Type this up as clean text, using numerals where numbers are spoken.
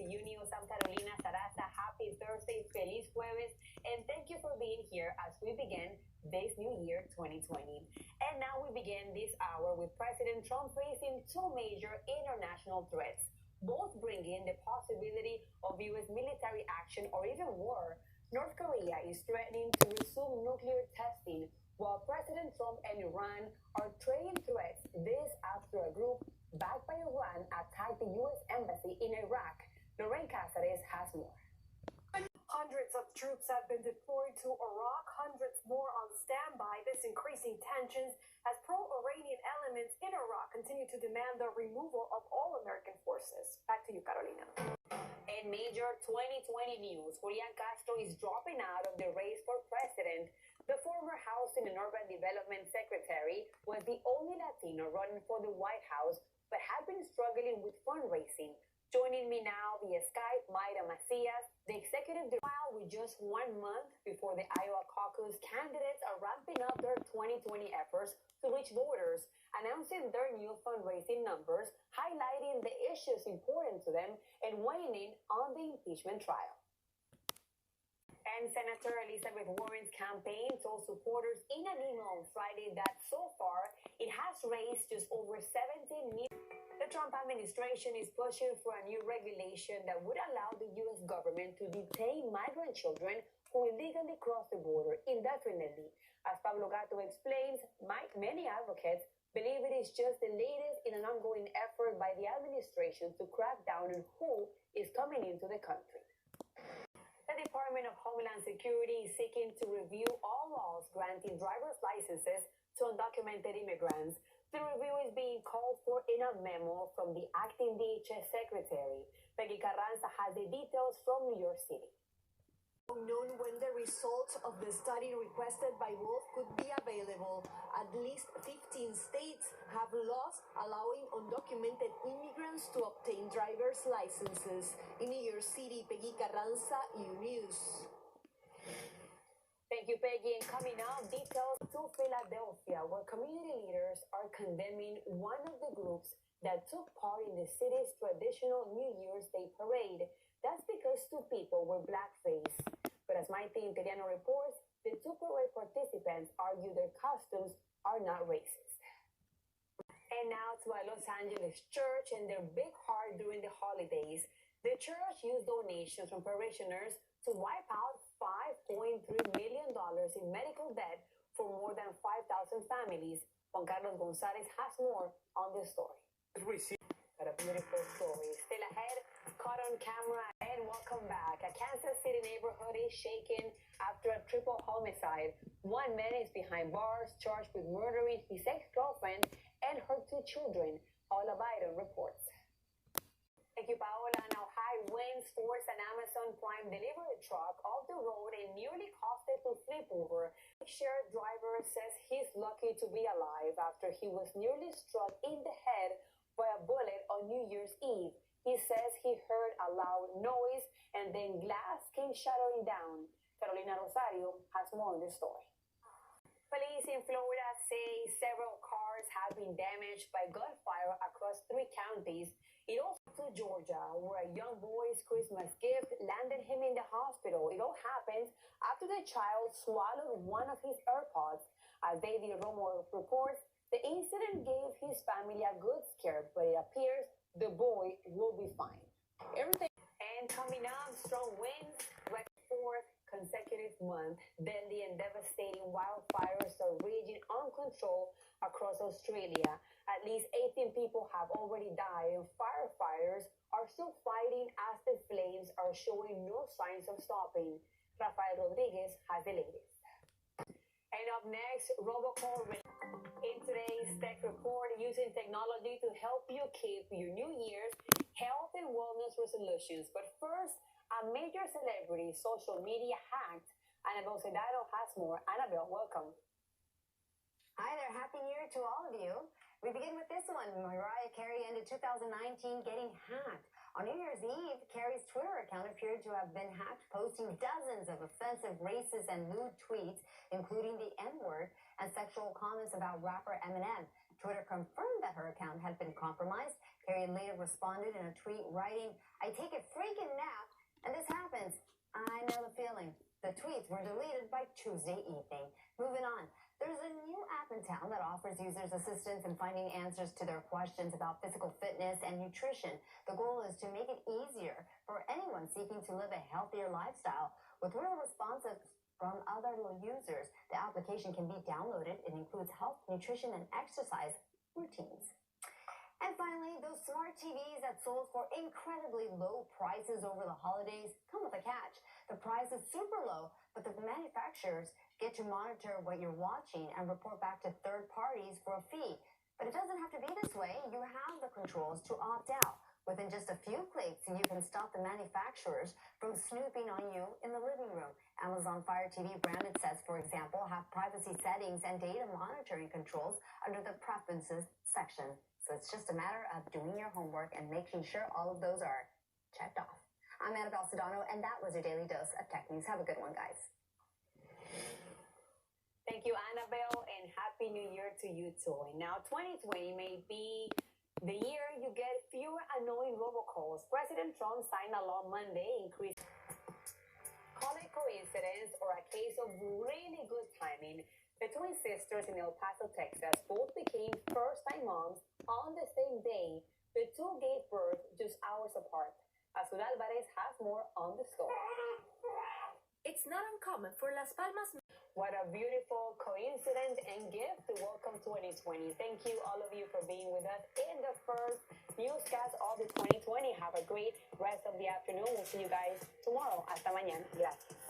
Univision Unews. I'm Carolina Sarassa. Happy Thursday, feliz jueves, and thank you for being here as we begin this new year, 2020. And now we begin this hour with President Trump facing two major international threats, both bringing the possibility of U.S. military action or even war. North Korea is threatening to resume nuclear testing, while President Trump and Iran are trading threats. This after a group backed by Iran attacked the U.S. Embassy in Iraq. Lorraine Cáceres has more. Hundreds of troops have been deployed to Iraq, hundreds more on standby. This increasing tensions as pro-Iranian elements in Iraq continue to demand the removal of all American forces. Back to you, Carolina. In major 2020 news, Julian Castro is dropping out of the race for president. The former Housing and Urban Development Secretary was the only Latino running for the White House, but had been struggling with fundraising. Joining me now via Skype, Mayra Macias, the executive director. With just 1 month before the Iowa caucus, candidates are ramping up their 2020 efforts to reach voters, announcing their new fundraising numbers, highlighting the issues important to them, and weighing in on the impeachment trial. And Senator Elizabeth Warren's campaign told supporters in an email on Friday that so far it has raised just over $17 million. The Trump administration is pushing for a new regulation that would allow the U.S. government to detain migrant children who illegally cross the border indefinitely. As Pablo Gato explains, many advocates believe it is just the latest in an ongoing effort by the administration to crack down on who is coming into the country. The Department of Homeland Security is seeking to review all laws granting driver's licenses to undocumented immigrants. The review is being called for in a memo from the acting DHS secretary. Peggy Carranza has the details from New York City. Unknown when the results of the study requested by Wolf could be available. At least 15 states have laws allowing undocumented immigrants to obtain driver's licenses. In New York City, Peggy Carranza, Unews. Thank you, Peggy. And coming up, details to Philadelphia, where community leaders are condemning one of the groups that took part in the city's traditional New Year's Day parade. That's because two people were blackface. But as Maite Interiano reports, the two parade participants argue their costumes are not racist. And now to a Los Angeles church and their big heart during the holidays. The church used donations from parishioners to wipe out $5.3 million in medical debt for more than 5,000 families. Juan Carlos Gonzalez has more on this story. What a beautiful story. Still ahead, caught on camera, and welcome back. A Kansas City neighborhood is shaken after a triple homicide. One man is behind bars, charged with murdering his ex-girlfriend and her two children. Paola Biden reports. Thank you, Paola. Now, high winds forced an Amazon Prime delivery truck off the road and nearly caused it to flip over. The shared driver says he's lucky to be alive after he was nearly struck in the head by a bullet on New Year's Eve. He says he heard a loud noise and then glass came shattering down. Carolina Rosario has more on this story. Police in Florida say several cars have been damaged by gunfire across 3 counties. It also to Georgia, where a young boy's Christmas gift landed him in the hospital. It all happened after the child swallowed one of his AirPods. As David Romo reports, the incident gave his family a good scare, but it appears the boy will be fine. Everything. And coming up, strong winds, fourth consecutive month, deadly and devastating wildfires are raging uncontrolled across Australia. At least 18 people have already died, and firefighters are still fighting as the flames are showing no signs of stopping. Rafael Rodriguez has the latest. And up next, robocall. In today's tech report, using technology to help you keep your New Year's health and wellness resolutions. But first, a major celebrity social media hacked. Annabelle Sedano has more. Annabelle, welcome. Hi there. Happy New Year to all of you. We begin with this one. Mariah Carey ended 2019 getting hacked. On New Year's Eve, Carey's Twitter account appeared to have been hacked, posting dozens of offensive, racist, and lewd tweets, including the N-word and sexual comments about rapper Eminem. Twitter confirmed that her account had been compromised. Carey later responded in a tweet writing, "I take a freaking nap, and this happens. I know the feeling." The tweets were deleted by Tuesday evening. Moving on. There's a new app in town that offers users assistance in finding answers to their questions about physical fitness and nutrition. The goal is to make it easier for anyone seeking to live a healthier lifestyle. With real responses from other users, the application can be downloaded. It includes health, nutrition, and exercise routines. And finally, those smart TVs that sold for incredibly low prices over the holidays come with a catch. The price is super low, but the manufacturers get to monitor what you're watching and report back to third parties for a fee. But it doesn't have to be this way. You have the controls to opt out. Within just a few clicks, you can stop the manufacturers from snooping on you in the living room. Amazon Fire TV branded sets, for example, have privacy settings and data monitoring controls under the preferences section. So it's just a matter of doing your homework and making sure all of those are checked off. I'm Annabelle Sedano, and that was your daily dose of tech news. Have a good one, guys. Thank you, Annabelle, and Happy New Year to you too. And now 2020 may be the year you get fewer annoying robocalls. President Trump signed a law Monday increasing. Call it coincidence or a case of really good timing. The twin sisters in El Paso, Texas, both became first-time moms on the same day. The two gave birth just hours apart. Azul Alvarez has more on the story. It's not uncommon for Las Palmas. What a beautiful coincidence and gift to welcome 2020. Thank you, all of you, for being with us in the first newscast of the 2020. Have a great rest of the afternoon. We'll see you guys tomorrow. Hasta mañana. Gracias.